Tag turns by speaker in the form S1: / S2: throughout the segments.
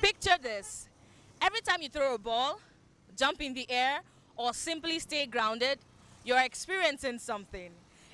S1: Picture this. Every time you throw a ball, jump in the air, or simply stay grounded, you're experiencing something.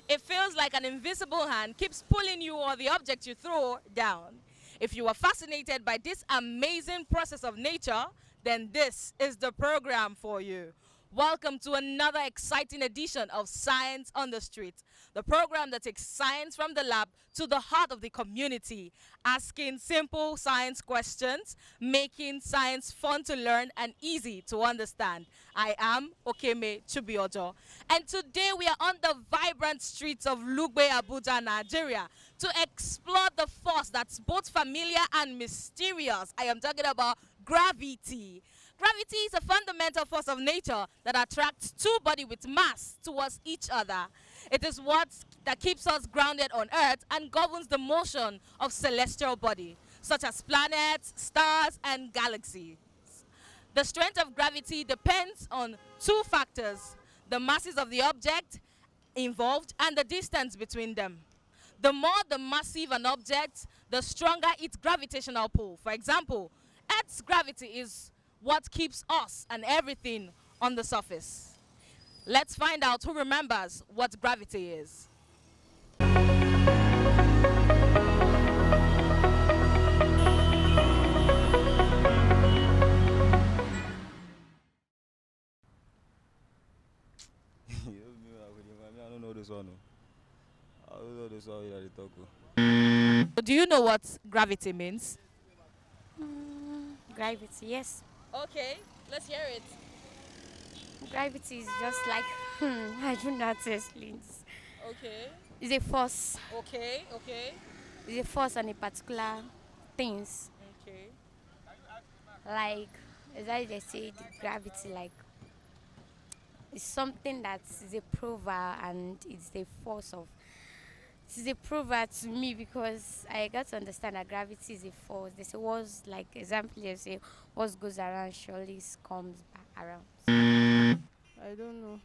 S1: It feels like an invisible hand keeps pulling you or the object you throw down. If you are fascinated by this amazing process of nature, then this is the program for you. Welcome to another exciting edition of Science on the Street, the program that takes science from the lab to the heart of the community, asking simple science questions, making science fun to learn and easy to understand. I am Okeme Chubiojo, and today we are on the vibrant streets of Lugbe, Abuja, Nigeria, to explore the force that's both familiar and mysterious. I am talking about gravity. Gravity is a fundamental force of nature that attracts two bodies with mass towards each other. It is what that keeps us grounded on Earth and governs the motion of celestial bodies, such as planets, stars, and galaxies. The strength of gravity depends on two factors: the masses of the object involved and the distance between them. The more the massive an object, the stronger its gravitational pull. For example, Earth's gravity is what keeps us and everything on the surface. Let's find out who remembers what gravity is.
S2: I don't know this one. I don't know this one that they talk.
S1: Do you know what gravity means?
S3: Gravity, yes.
S1: Okay, let's hear it.
S3: Gravity is just like, I don't know how to explain this.
S1: Okay,
S3: It's a force.
S1: okay.
S3: It's a force on a particular things.
S1: Okay.
S3: Like, as I they say, the gravity, like, it's something that is a prover and it's the force of. It's a prover to me because I got to understand that gravity is a force. They say what's like example they say what goes around surely comes back around.
S4: I don't know.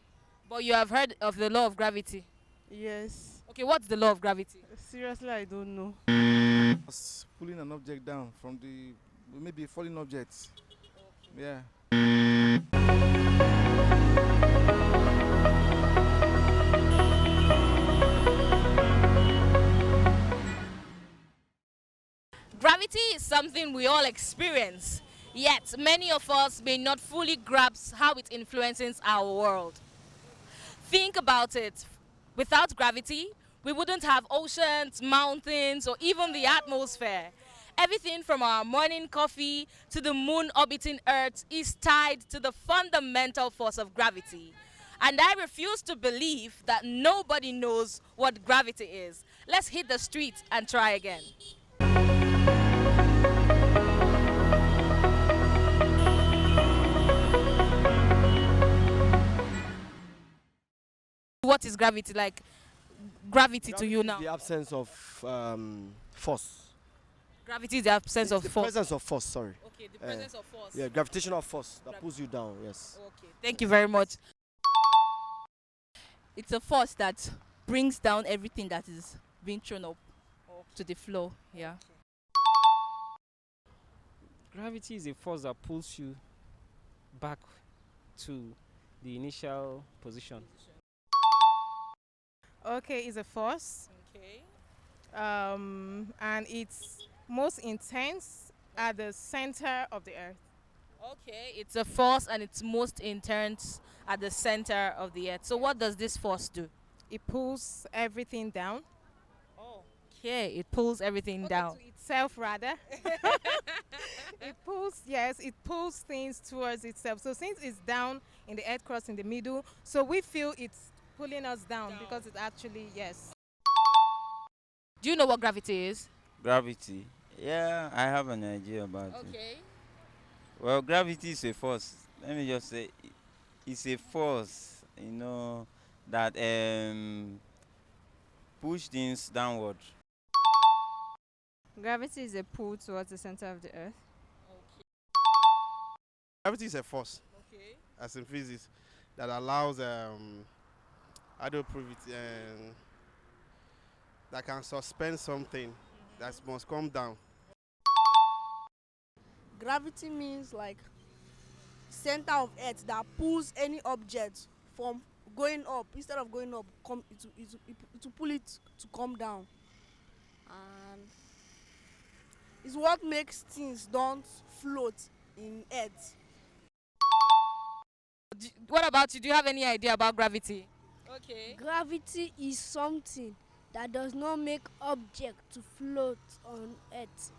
S1: But you have heard of the law of gravity.
S4: Yes.
S1: Okay, what's the law of gravity?
S4: Seriously, I don't know.
S2: Just pulling an object down from the maybe a falling object. Yeah.
S1: Gravity is something we all experience, yet many of us may not fully grasp how it influences our world. Think about it. Without gravity, we wouldn't have oceans, mountains, or even the atmosphere. Everything from our morning coffee to the moon orbiting Earth is tied to the fundamental force of gravity. And I refuse to believe that nobody knows what gravity is. Let's hit the street and try again. What is gravity like? Gravity to you now.
S5: The absence of force.
S1: Gravity is the absence of
S5: The
S1: force.
S5: presence of force, sorry.
S1: Okay, the presence of force.
S5: Yeah, gravitational force that pulls you down, yes.
S1: Okay, thank you very much.
S6: It's a force that brings down everything that is being thrown up to the floor. Yeah.
S7: Gravity is a force that pulls you back to the initial position.
S4: Okay, it's a force,
S1: Okay.
S4: and it's most intense at the center of the earth.
S1: Okay, it's a force and it's most intense at the center of the earth. So what does this force do?
S4: It pulls everything down.
S1: Okay, it pulls everything down.
S4: To itself, rather. It pulls things towards itself. So since it's down in the earth crust in the middle, so we feel it's pulling us down because it's actually, yes.
S1: Do you know what gravity is?
S8: Gravity. Yeah, I have an idea about it.
S1: Okay.
S8: Well, gravity is a force. Let me just say, it's a force, that push things downward.
S9: Gravity is a pull towards the center of the earth.
S10: Gravity is a force,
S1: Okay.
S10: as in physics, that allows how do you prove it? That can suspend something that must come down.
S11: Gravity means like center of earth that pulls any object from going up. Instead of going up, it will pull it to come down. And it's what makes things don't float in earth.
S1: What about you? Do you have any idea about gravity? Okay.
S12: Gravity is something that does not make object to float on earth.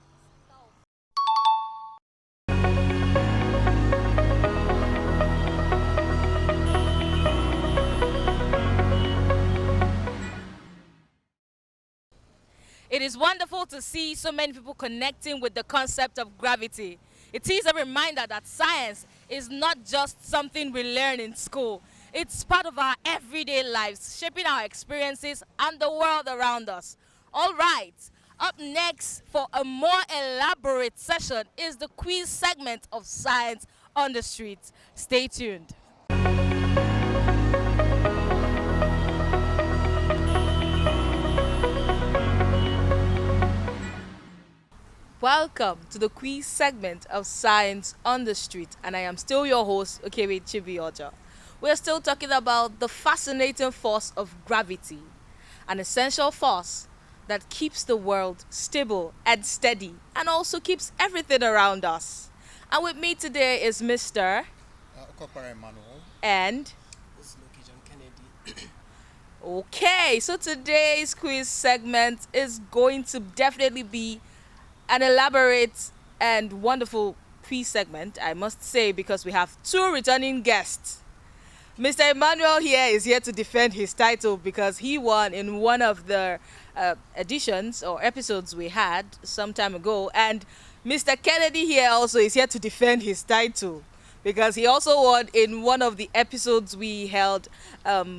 S1: It is wonderful to see so many people connecting with the concept of gravity. It is a reminder that science is not just something we learn in school. It's part of our everyday lives, shaping our experiences and the world around us. All right, up next for a more elaborate session is the quiz segment of Science on the Street. Stay tuned. Welcome to the quiz segment of Science on the Street, and I am still your host, Okewe Chibioja. We're still talking about the fascinating force of gravity, an essential force that keeps the world stable and steady and also keeps everything around us. And with me today is Mr.
S13: Emmanuel.
S1: And
S14: This is Loki John Kennedy.
S1: okay, so today's quiz segment is going to definitely be an elaborate and wonderful quiz segment, I must say, because we have two returning guests. Mr. Emmanuel is here to defend his title because he won in one of the editions or episodes we had some time ago, and Mr. Kennedy here also is here to defend his title because he also won in one of the episodes we held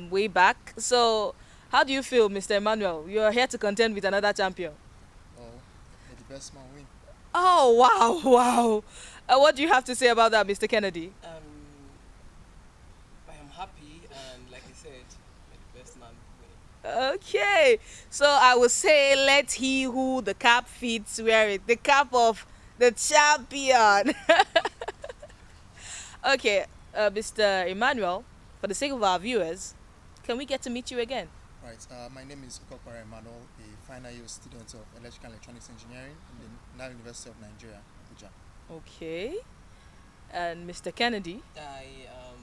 S1: way back. So how do you feel, Mr. Emmanuel? You're here to contend with another champion.
S13: May the best man win.
S1: Oh, wow. What do you have to say about that, Mr. Kennedy?
S14: I am happy, and like I said, may the best man win.
S1: Okay, so I will say, let he who the cap fits wear it. The cap of the champion. Okay, Mr. Emmanuel, for the sake of our viewers, can we get to meet you again?
S13: Right. My name is Okokpara Emmanuel, a final year student of Electrical and Electronics Engineering in the National University of Nigeria, Abuja.
S1: Okay. And Mr. Kennedy?
S14: I am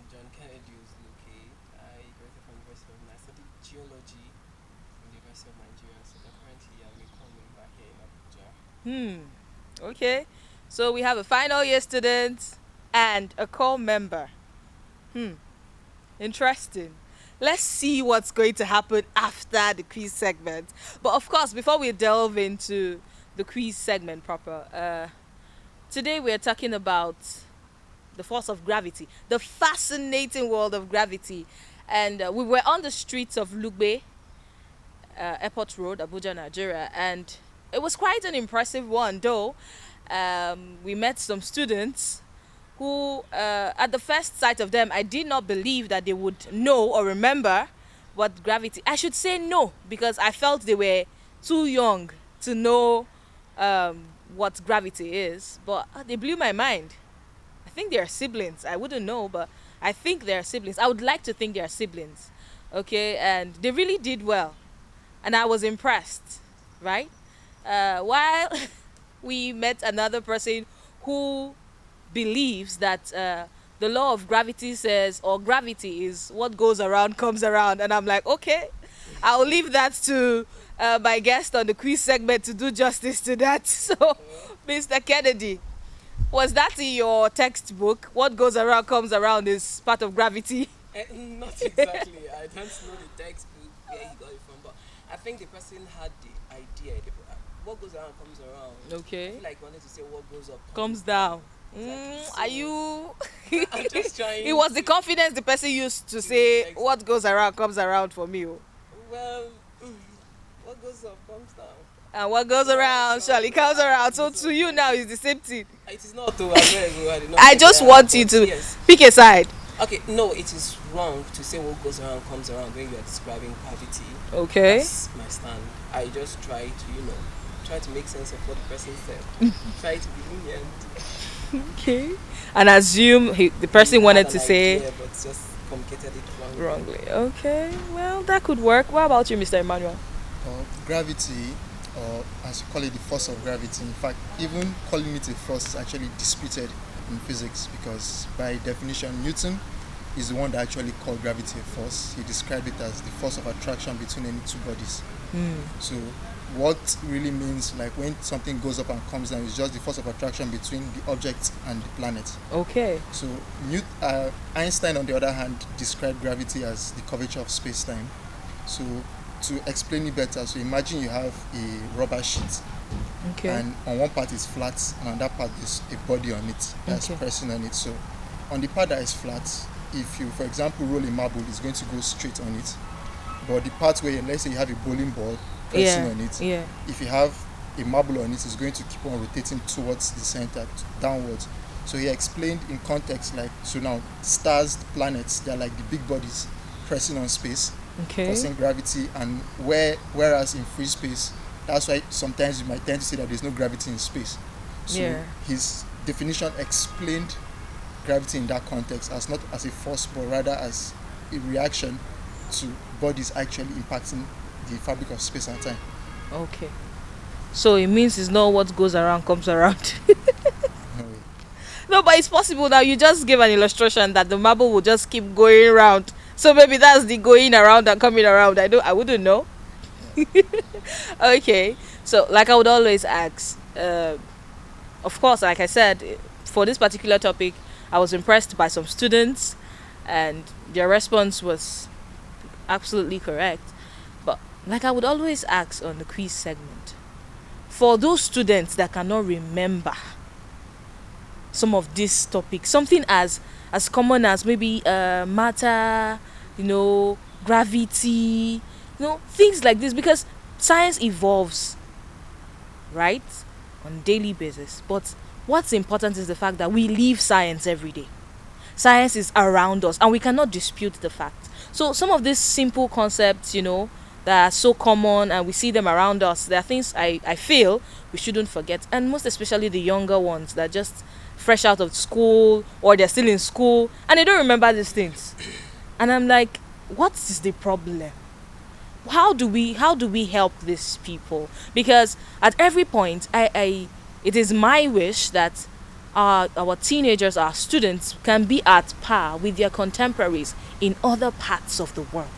S14: John Kennedy Uzluke. I graduated from the University of Nigeria. I studied geology from the University of Nigeria, so currently I'm a core member here in Abuja.
S1: Okay. So we have a final year student and a core member. Interesting. Let's see what's going to happen after the quiz segment. But of course, before we delve into the quiz segment proper, today we are talking about the force of gravity, the fascinating world of gravity. And we were on the streets of Lugbe, Airport Road, Abuja, Nigeria. And it was quite an impressive one, though. We met some students who, at the first sight of them, I did not believe that they would know or remember what gravity. I should say no, because I felt they were too young to know what gravity is. But they blew my mind. I think they are siblings. I wouldn't know, but I think they are siblings. I would like to think they are siblings. Okay, and they really did well. And I was impressed, right? While we met another person who believes that the law of gravity says, or gravity is what goes around comes around, and I'm like, okay, I'll leave that to my guest on the quiz segment to do justice to that. So, Mr. Kennedy, was that in your textbook? What goes around comes around is part of gravity.
S14: Not exactly. I don't know the textbook where he got it from, but I think the person had the idea. What goes around comes around.
S1: Okay.
S14: I feel like he wanted to say what goes up
S1: comes down.
S14: Exactly. So
S1: Are you?
S14: I'm just trying.
S1: It was the confidence the person used to say what goes around comes around for me.
S14: Well, what goes up comes down.
S1: And what goes around surely comes around. So to you now is the same thing.
S14: It is not to I
S1: I just want you to pick a side.
S14: Okay, no, it is wrong to say what goes around comes around when you are describing gravity.
S1: Okay.
S14: That's my stand. I just try to, try to make sense of what the person said. Try to be lenient.
S1: Okay. And assume the person wanted to say
S14: idea, but just communicated it
S1: wrongly. Okay. Well, that could work. What about you, Mr. Emmanuel?
S13: Gravity, or as you call it, the force of gravity. In fact, even calling it a force is actually disputed in physics, because by definition, Newton is the one that actually called gravity a force. He described it as the force of attraction between any two bodies. So what really means, like when something goes up and comes down, is just the force of attraction between the object and the planet.
S1: Okay.
S13: So Einstein, on the other hand, described gravity as the curvature of space-time. So to explain it better, so imagine you have a rubber sheet,
S1: okay,
S13: and on one part is flat, and on that part is a body on it that's pressing on it. So on the part that is flat, if you, for example, roll a marble, it's going to go straight on it. But the part where, let's say you have a bowling ball pressing on it, if you have a marble on it, it's going to keep on rotating towards the center, downwards. So he explained in context, like, so now stars, planets, they're like the big bodies pressing on space, causing gravity, and whereas in free space, that's why sometimes you might tend to say that there's no gravity in space. So his definition explained gravity in that context as not as a force, but rather as a reaction to bodies actually impacting the fabric of space and time.
S1: Okay. So it means it's not what goes around comes around. No, but it's possible now. You just give an illustration that the marble will just keep going around. So maybe that's the going around and coming around. I wouldn't know. Okay. So like I would always ask, of course, like I said, for this particular topic, I was impressed by some students, and their response was absolutely correct. But like I would always ask on the quiz segment, for those students that cannot remember some of these topics, something as common as maybe matter, gravity, things like this, because science evolves, right, on a daily basis. But what's important is the fact that we live science every day. Science is around us, and we cannot dispute the fact. So some of these simple concepts, that are so common and we see them around us, there are things I feel we shouldn't forget, and most especially the younger ones that just fresh out of school, or they're still in school and they don't remember these things. And I'm like, what is the problem? How do we help these people? Because at every point, it is my wish that our teenagers, our students, can be at par with their contemporaries in other parts of the world.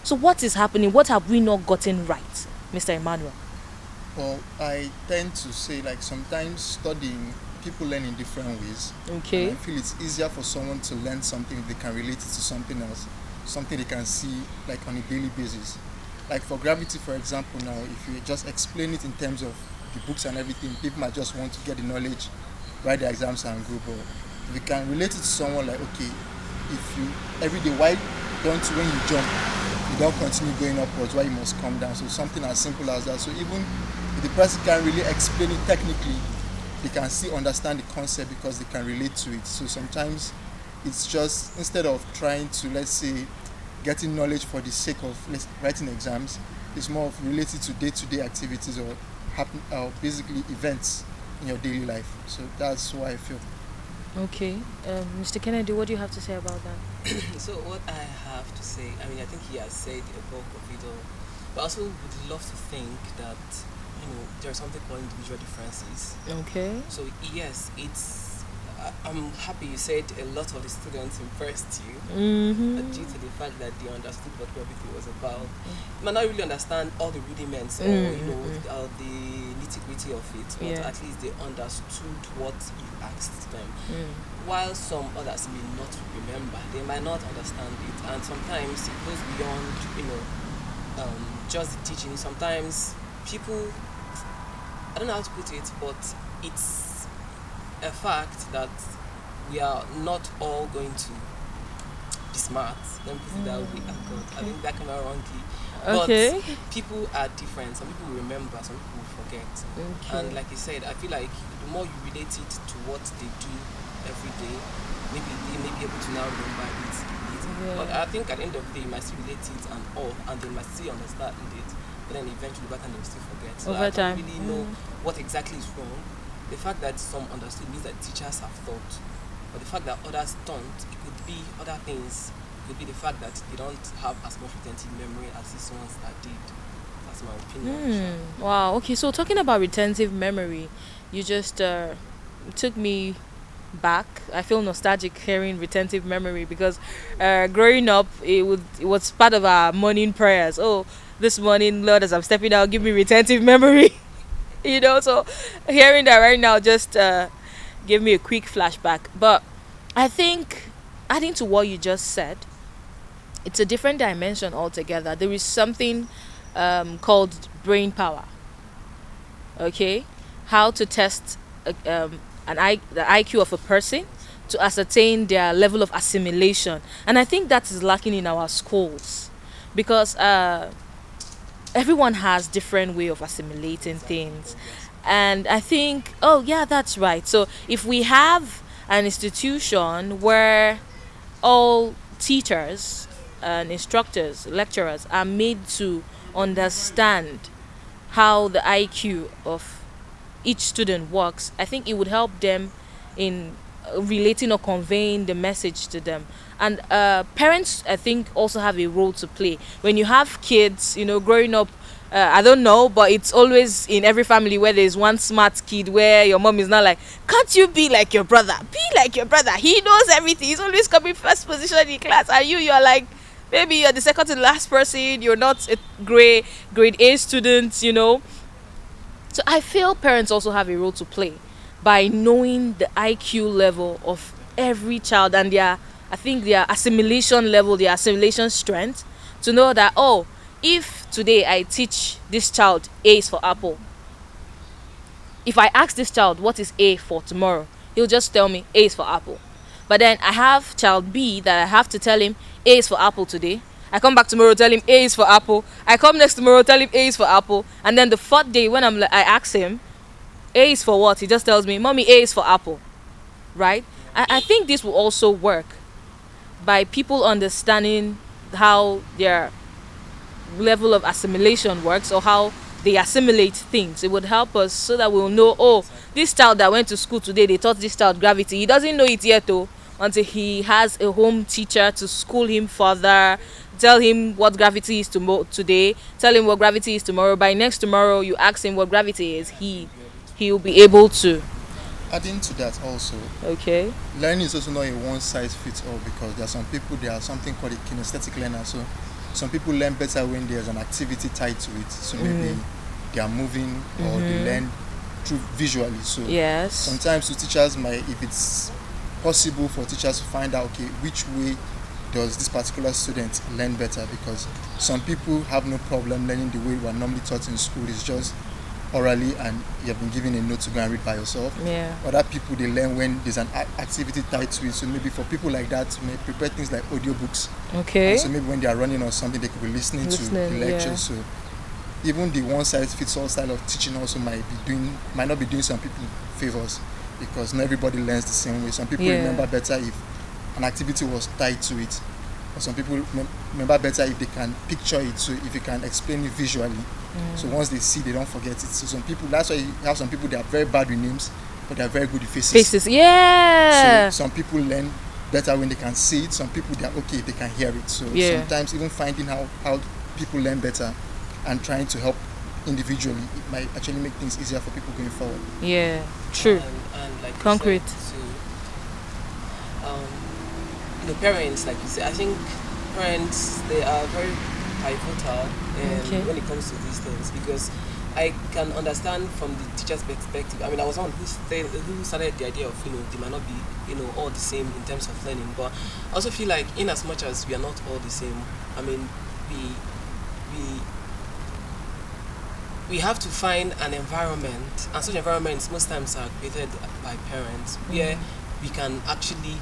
S1: So what is happening? What have we not gotten right, Mr. Emmanuel?
S13: Well, I tend to say, like, sometimes studying, people learn in different ways.
S1: Okay.
S13: And I feel it's easier for someone to learn something if they can relate it to something else, something they can see, like, on a daily basis. Like for gravity, for example, now, if you just explain it in terms of the books and everything, people might just want to get the knowledge, write their exams and go. But if you can relate it to someone, like, okay, if you, every day, why don't you, when you jump, you don't continue going upwards, why you must come down? So something as simple as that. So even if the person can't really explain it technically, they can still understand the concept because they can relate to it. So sometimes it's just, instead of trying to, let's say, getting knowledge for the sake of writing exams, it's more of related to day-to-day activities or basically events in your daily life. So that's why I feel.
S1: Okay. Mr. Kennedy, what do you have to say about that?
S14: So what I have to say, I mean, I think he has said a bulk of it all, but I also would love to think that, there's something called individual differences.
S1: Okay.
S14: So yes, I'm happy you said a lot of the students impressed you, due to the fact that they understood what gravity was about. You might not really understand all the rudiments or the nitty-gritty of it, but at least they understood what you asked them. While some others may not remember, they might not understand it, and sometimes it goes beyond just the teaching. Sometimes people, I don't know how to put it, but it's a fact that we are not all going to be smart. Let me put it that way. I think that came out wrongly.
S1: Okay.
S14: But people are different. Some people remember, some people will forget.
S1: Okay.
S14: And like you said, I feel like the more you relate it to what they do every day, maybe they may be able to now remember it. But I think at the end of the day, you might still relate it and all, and they might still understand it. but then eventually back and they'll still forget. So
S1: Over
S14: I
S1: time.
S14: don't really know what exactly is wrong. The fact that some understood means that teachers have thought, but the fact that others don't, it could be other things. It could be the fact that they don't have as much retentive memory as these ones that did. That's my opinion.
S1: Wow. Okay. So talking about retentive memory, you just took me back. I feel nostalgic hearing retentive memory because growing up, it was part of our morning prayers. Oh, this morning, Lord, as I'm stepping out, give me retentive memory. So hearing that right now just gave me a quick flashback. But I think adding to what you just said, it's a different dimension altogether. There is something called brain power. Okay, how to test the IQ of a person to ascertain their level of assimilation, and I think that is lacking in our schools because everyone has different way of assimilating things, and I think, oh yeah, that's right. So if we have an institution where all teachers and instructors, lecturers are made to understand how the IQ of each student works, I think it would help them in relating or conveying the message to them. And parents, I think, also have a role to play. When you have kids, growing up, I don't know, but it's always in every family where there's one smart kid where your mom is not like, can't you be like your brother? Be like your brother. He knows everything. He's always coming first position in class. And you're like, maybe you're the second to the last person. You're not a grade A student. So I feel parents also have a role to play by knowing the IQ level of every child and their assimilation level, their assimilation strength, to know that, oh, if today I teach this child A is for apple, if I ask this child what is A for tomorrow, he'll just tell me A is for apple. But then I have child B that I have to tell him A is for apple today. I come back tomorrow, tell him A is for apple. I come next tomorrow, tell him A is for apple. And then the fourth day, when I ask him, A is for what? He just tells me, Mommy, A is for apple. Right? I think this will also work by people understanding how their level of assimilation works or how they assimilate things. It would help us so that we'll know, oh, this child that went to school today, they taught this child gravity. He doesn't know it yet, though, until he has a home teacher to school him further, tell him what gravity is today, tell him what gravity is tomorrow. By next tomorrow, you ask him what gravity is, he'll be able to.
S13: Adding to that also,
S1: okay,
S13: learning is also not a one size fits all, because there are some people, there are something called a kinesthetic learner. So some people learn better when there's an activity tied to it. So maybe they are moving or they learn through visually. So
S1: yes,
S13: sometimes to teachers if it's possible for teachers to find out, okay, which way does this particular student learn better, because some people have no problem learning the way we are normally taught in school. It's just orally and you have been given a note to go and read by yourself.
S1: Yeah.
S13: Other people, they learn when there's an activity tied to it. So maybe for people like that, may prepare things like audiobooks.
S1: Okay.
S13: And so maybe when they are running on something, they could be listening to the lectures. Yeah. So even the one size fits all style of teaching also might not be doing some people favors, because not everybody learns the same way. Some people remember better if an activity was tied to it, or some people remember better if they can picture it, so if you can explain it visually. So once they see, they don't forget it. So some people, that's why you have some people that are very bad with names, but they are very good with faces.
S1: Yeah.
S13: So some people learn better when they can see it. Some people, they are okay if they can hear it. So sometimes even finding how people learn better and trying to help individually, it might actually make things easier for people going forward.
S1: Yeah, true.
S14: And like
S1: concrete.
S14: Parents, like you said, I think parents, they are very pivotal when it comes to these things, because I can understand from the teacher's perspective. I mean, I was one who started the idea of, they might not be, all the same in terms of learning, but I also feel like in as much as we are not all the same, I mean, we have to find an environment, and such environments most times are created by parents, where we can actually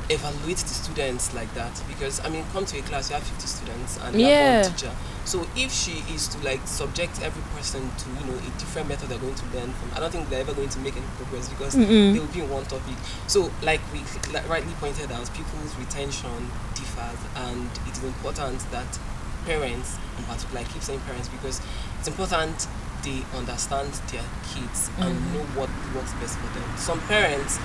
S14: evaluate the students like that. Because I mean, come to a class, you have 50 students and you have one teacher. So if she is to subject every person to a different method they're going to learn from, I don't think they're ever going to make any progress, because they will be in one topic. So like we rightly pointed out, people's retention differs, and it is important that parents in particular, I keep saying parents because it's important they understand their kids and know what works best for them. Some parents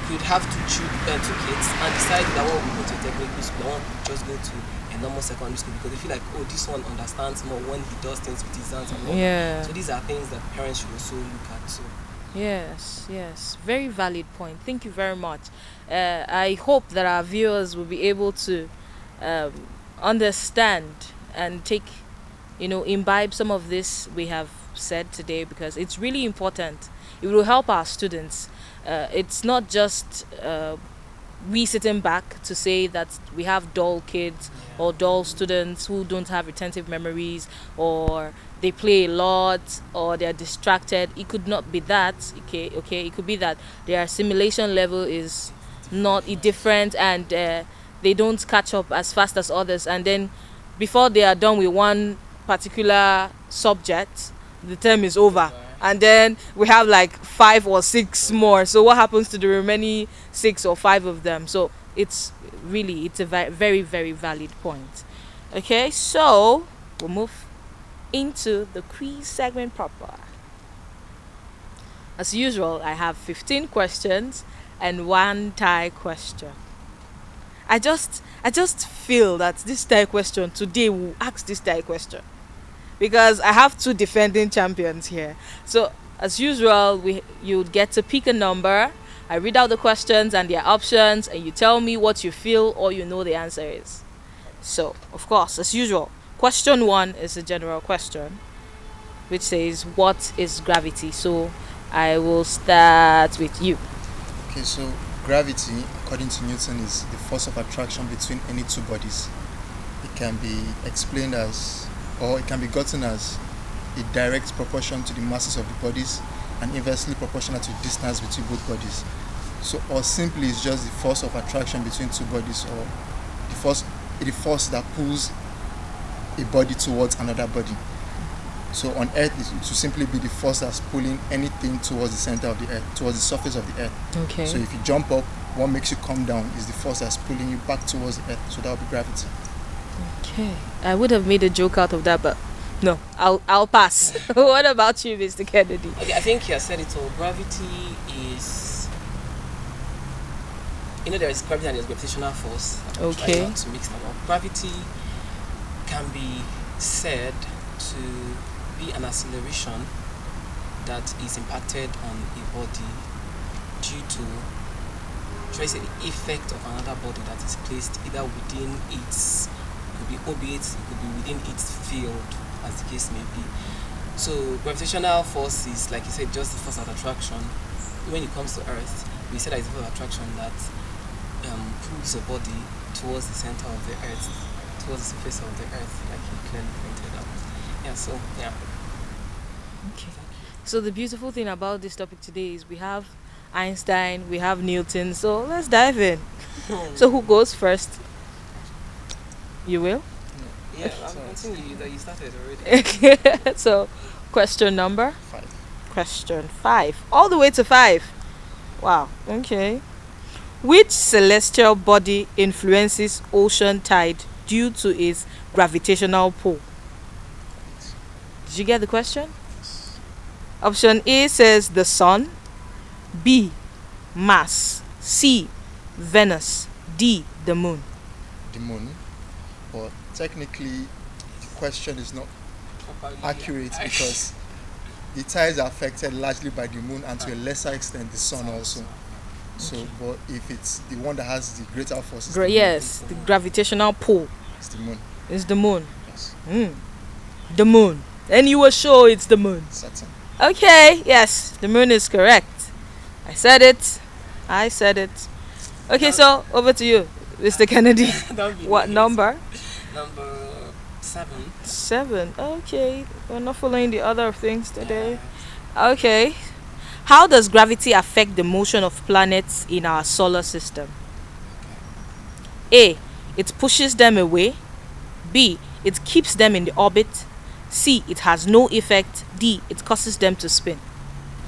S14: could have two kids and decide that one will go to a technical school, one will just go to a normal secondary school because they feel like, oh, this one understands more when he does things with his hands and all.
S1: Yeah.
S14: So these are things that parents should also look at too.
S1: Yes, very valid point. Thank you very much. I hope that our viewers will be able to um, understand and take, imbibe some of this we have said today because it's really important. It will help our students. It's not just we sitting back to say that we have dull kids or dull students who don't have retentive memories or they play a lot or they're distracted. It could not be that. Okay, it could be that their assimilation level is not different and they don't catch up as fast as others, and then before they are done with one particular subject the term is over, and then we have like 5 or 6 more. So what happens to the remaining 6 or 5 of them? So it's a very, very valid point. Okay, so we'll move into the quiz segment proper. As usual, I have 15 questions and 1 tie question. I just feel that this tie question today will ask this tie question because I have 2 defending champions here. So as usual, you get to pick a number. I read out the questions and their options, and you tell me what you feel or you know the answer is. So, of course, as usual, question 1 is a general question, which says, what is gravity? So, I will start with you.
S13: Okay, so gravity, according to Newton, is the force of attraction between any 2 bodies. It can be explained as, or it can be gotten as a direct proportion to the masses of the bodies and inversely proportional to the distance between both bodies. So, or simply, it's just the force of attraction between 2 bodies, or the force that pulls a body towards another body. So on Earth, it will simply be the force that's pulling anything towards the center of the Earth, towards the surface of the Earth.
S1: Okay.
S13: So if you jump up, what makes you come down is the force that's pulling you back towards the Earth. So that would be gravity.
S1: Okay. I would have made a joke out of that, but no, I'll pass. What about you, Mr. Kennedy?
S14: Okay, I think you have said it all. Gravity is, there is gravity and there's gravitational force.
S1: Okay.
S14: Try not to mix them up. Gravity can be said to be an acceleration that is impacted on a body due to, try to say, the effect of another body that is placed either within its, could be orbit, it could be within its field, as the case may be. So gravitational force is, like you said, just the force of attraction. When it comes to Earth, we said that it's a force of attraction that pulls a body towards the center of the Earth, towards the surface of the Earth, like you clearly pointed out.
S1: Okay. So the beautiful thing about this topic today is we have Einstein, we have Newton. So let's dive in. So who goes first? You will?
S14: Yeah, I'll continue. You started already.
S1: Okay. So question number 5. Question 5. All the way to 5. Wow. Okay. Which celestial body influences ocean tide due to its gravitational pull? Did you get the question? Option A says the Sun, B, Mars, C, Venus, D, the Moon.
S13: The Moon. But technically, the question is not accurate because the tides are affected largely by the Moon and to a lesser extent the Sun also. So, but if it's the one that has the greater force,
S1: yes, the gravitational pull.
S13: It's the Moon.
S1: It's the Moon.
S13: Yes.
S1: The Moon. And you were sure it's the Moon.
S13: Certain.
S1: Okay, yes, the Moon is correct. I said it. Okay, so over to you, Mr. Kennedy. What number?
S14: Number 7.
S1: 7. Okay, we're not following the other things today. Okay. How does gravity affect the motion of planets in our solar system? A. It pushes them away. B. It keeps them in the orbit. C. It has no effect. D. It causes them to spin.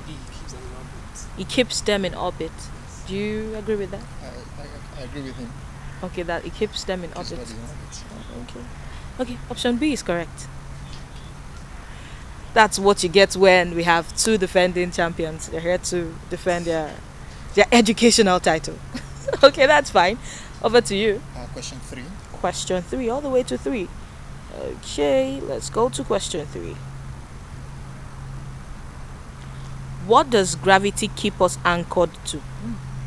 S14: B. Keeps them in orbit.
S1: It keeps them in orbit. Do you agree with that?
S13: I agree with him.
S1: Okay, that it keeps them in orbit.
S13: Keeps body in orbit.
S1: Okay. Okay, option B is correct. That's what you get when we have two defending champions. They're here to defend their educational title. Okay, that's fine. Over to you.
S13: Question 3.
S1: Question 3, all the way to 3. Okay, let's go to question 3. What does gravity keep us anchored to?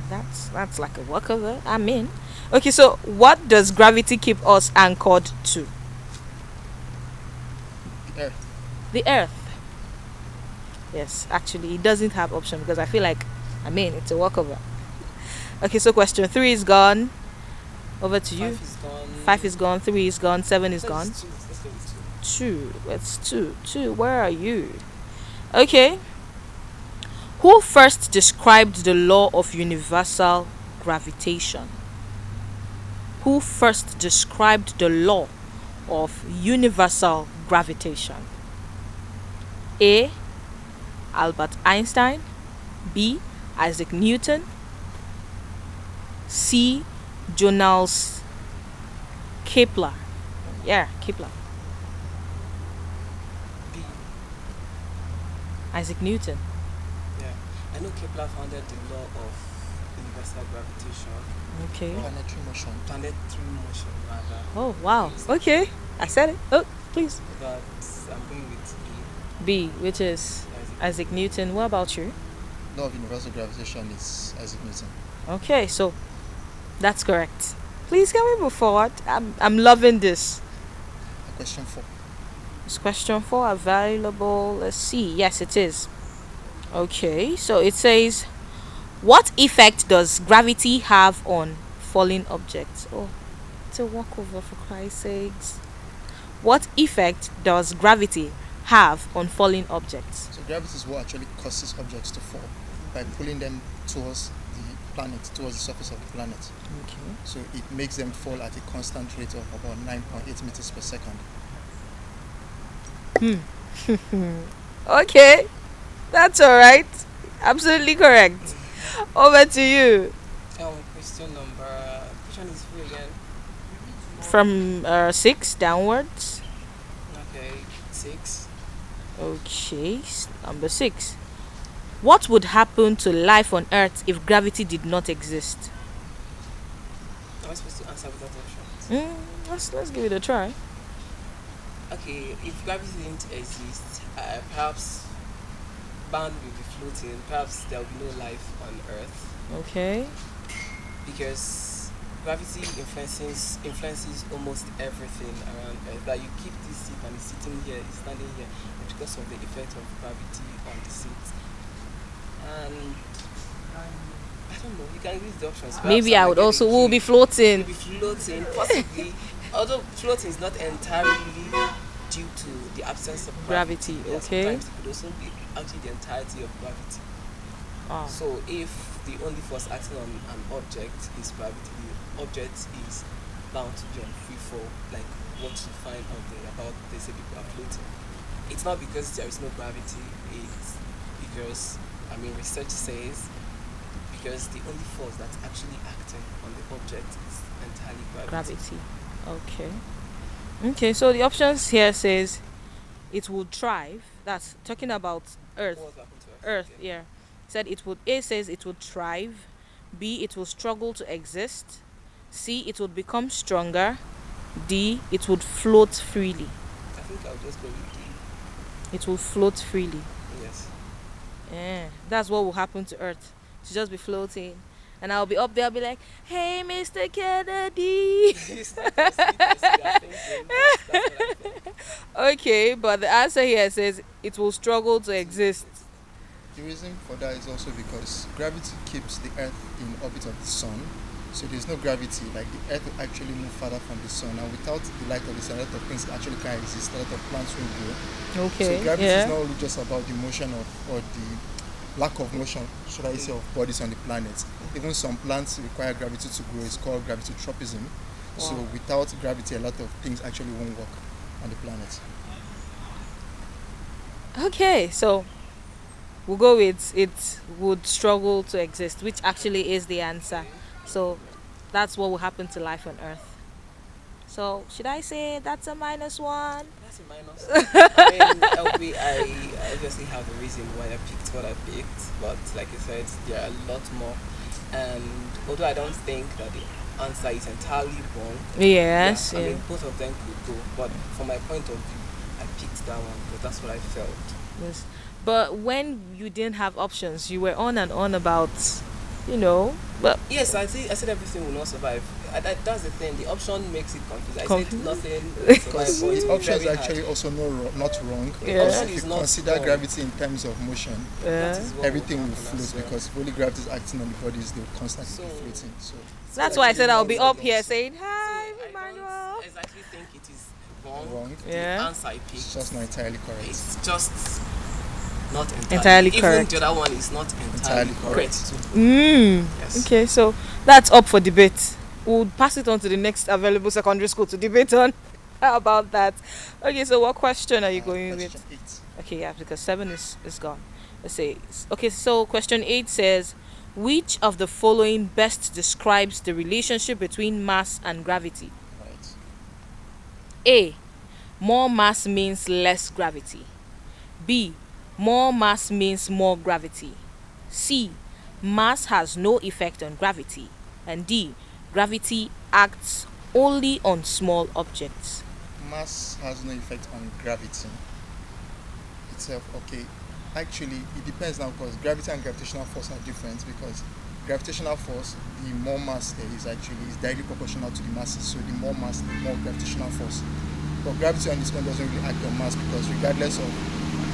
S1: That's like a walkover. I'm in. Okay, so what does gravity keep us anchored to?
S13: The Earth.
S1: The Earth. Yes, actually, it doesn't have option because I feel like, it's a walkover. Okay, so question 3 is gone. Over to you.
S14: 5 is gone.
S1: 5 is gone. 3 is gone. 7 is gone.
S14: Let's go with
S1: 2. It's 2. 2. Where are you? Okay. Who first described the law of universal gravitation? Who first described the law of universal gravitation? A. Albert Einstein. B. Isaac Newton. C. Johannes Kepler. Yeah, Kepler.
S14: B.
S1: Isaac Newton.
S14: Yeah, I know Kepler founded the law of universal gravitation.
S1: Okay.
S13: Planetary motion.
S14: Planetary motion, rather.
S1: Oh, wow. Okay. I said it. Oh, please.
S14: But I'm going with
S1: B, which is Isaac Newton. What about you?
S13: Law of universal gravitation is Isaac Newton.
S1: Okay, so that's correct. Please can we move forward? I'm loving this.
S13: Question 4.
S1: Is question 4 available? Let's see. Yes, it is. Okay, so it says, what effect does gravity have on falling objects? Oh, it's a walkover, for Christ's sakes. What effect does gravity have on falling objects?
S13: So gravity is what actually causes objects to fall by pulling them towards the planet, towards the surface of the planet.
S1: Okay.
S13: So it makes them fall at a constant rate of about 9.8 meters per second.
S1: Okay, that's all right. Absolutely correct. Over to you.
S14: question number. Which one is free again?
S1: From 6 downwards.
S14: Okay, 6.
S1: Okay, number 6. What would happen to life on Earth if gravity did not exist?
S14: Am I supposed to answer without options?
S1: Let's give it a try.
S14: Okay, if gravity didn't exist, perhaps man will be floating. Perhaps there will be no life on Earth.
S1: Okay.
S14: Because gravity influences almost everything around Earth. Like you keep this seat and it's sitting here, it's standing here, it's because of the effect of gravity on the seat. And I don't know. You can read the options.
S1: Maybe I would also will be floating.
S14: You'll be floating, possibly. Although floating is not entirely due to the absence of gravity.
S1: Gravity, okay.
S14: Sometimes it could also be actually the entirety of gravity.
S1: Oh.
S14: So if the only force acting on an object is gravity, the object is bound to be on free fall, like what you find out there about they say people are floating. It's not because there is no gravity, it's because research says because the only force that's actually acting on the object is entirely gravity.
S1: Okay. Okay, so the options here says it would thrive. That's talking about Earth.
S14: What happened to
S1: Earth, yeah. Said it would. A says it would thrive. B, it will struggle to exist. C, it would become stronger. D, it would float freely.
S14: I think I'll just go with D.
S1: It will float freely.
S14: Yes.
S1: Yeah, that's what will happen to Earth. To just be floating. And I'll be up there, I'll be like, hey, Mr. Kennedy. Okay, but the answer here says it will struggle to exist.
S13: The reason for that is also because gravity keeps the Earth in orbit of the Sun. So there's no gravity, like the Earth will actually move further from the Sun. And without the light of the Sun, a lot of things actually can't exist. A lot of plants will grow.
S1: Okay,
S13: so gravity is not only just about the motion or the lack of motion, should I say, of bodies on the planet. Even some plants require gravity to grow. It's called gravitropism. So without gravity, a lot of things actually won't work on the planet.
S1: Okay, so we'll go with it would struggle to exist, which actually is the answer. So that's what will happen to life on Earth. So should I say that's a -1?
S14: That's a minus. I mean, I obviously have a reason why I picked what I picked, but like I said, there are a lot more. And although I don't think that the answer is entirely wrong,
S1: Yes.
S14: I mean, both of them could go. But from my point of view, I picked that one because that's what I felt.
S1: Yes. But when you didn't have options, you were on and on about, you know, but
S14: Yes, I said everything will not survive. That's the thing. The option makes it confusing. I said nothing.
S13: Because
S14: will survive,
S13: the
S14: but
S13: option is
S14: very
S13: actually
S14: hard.
S13: also not wrong.
S1: Yeah.
S13: Because
S14: Option
S13: if
S14: is
S13: you
S14: not
S13: consider
S14: wrong.
S13: gravity in terms of motion,
S14: That is what
S13: everything will
S14: happen as
S13: float
S14: well.
S13: because if only gravity is acting on the bodies, they will constantly
S14: So-
S13: be floating. So
S1: that's
S14: So
S1: why I
S14: like
S1: said
S14: the
S1: I'll be
S14: ones
S1: up here
S14: against-
S1: saying
S14: So
S1: hi,
S14: I
S1: Emmanuel.
S14: don't exactly think it is wrong.
S13: wrong.
S14: The
S1: Yeah.
S14: answer I picked.
S13: It's just not entirely correct.
S14: It's just not
S1: Entirely
S14: Even
S1: correct.
S14: the other one is not entirely
S13: Entirely
S14: correct too. Yes.
S1: Okay, so that's up for debate. We'll pass it on to the next available secondary school to debate on. How about that? Okay, so what question are you going with?
S13: Question 8.
S1: Okay, yeah, because 7 is gone. Let's say. Okay, so question 8 says, which of the following best describes the relationship between mass and gravity?
S13: Right.
S1: A. More mass means less gravity. B. More mass means more gravity. C. Mass has no effect on gravity. And D. Gravity acts only on small objects.
S13: Mass has no effect on gravity itself. Okay, actually, it depends now because gravity and gravitational force are different. Because gravitational force, the more mass there is directly proportional to the masses. So the more mass, the more gravitational force. But gravity on its own doesn't really act on mass because regardless of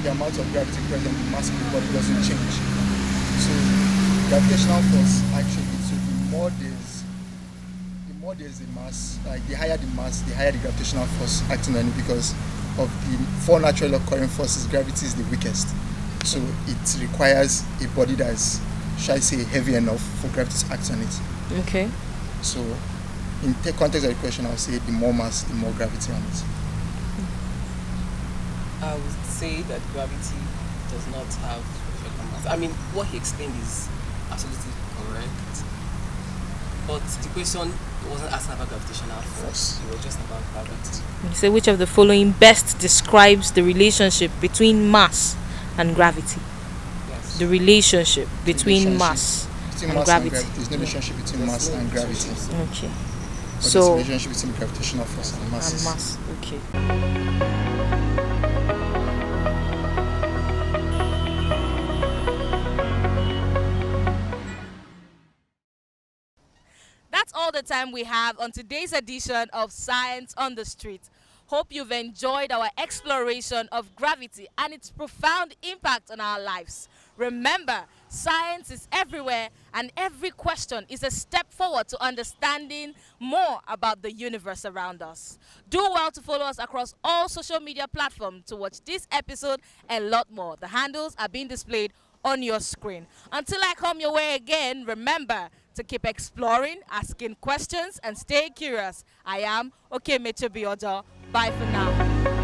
S13: the amount of gravity present, the mass of the body doesn't change. So gravitational force actually, so the more there's the mass, like the higher the mass, the higher the gravitational force acting on it because of the 4 naturally occurring forces, gravity is the weakest. So it requires a body that is, shall I say, heavy enough for gravity to act on it.
S1: Okay.
S13: So in the context of the question, I'll say the more mass, the more gravity on it.
S14: I would say that gravity does not have effect on mass. I mean, what he explained is absolutely correct. But the question wasn't asking about gravitational force. It was just about gravity.
S1: You say which of the following best describes the relationship between mass and gravity?
S14: Yes.
S1: The relationship between
S13: Relationship
S1: mass
S13: between
S1: and
S13: mass
S1: gravity.
S13: and gravity. There's no relationship between
S14: There's
S13: mass
S14: no
S13: and gravity.
S14: relationship.
S1: Okay.
S13: But there's a
S1: So
S13: relationship between gravitational force and masses.
S1: and mass. Okay. That's all the time we have on today's edition of Science on the Street. Hope you've enjoyed our exploration of gravity and its profound impact on our lives. Remember, science is everywhere and every question is a step forward to understanding more about the universe around us. Do well to follow us across all social media platforms to watch this episode and a lot more. The handles are being displayed on your screen. Until I come your way again, remember to keep exploring, asking questions, and stay curious. I am Okemete Biodo. Bye for now.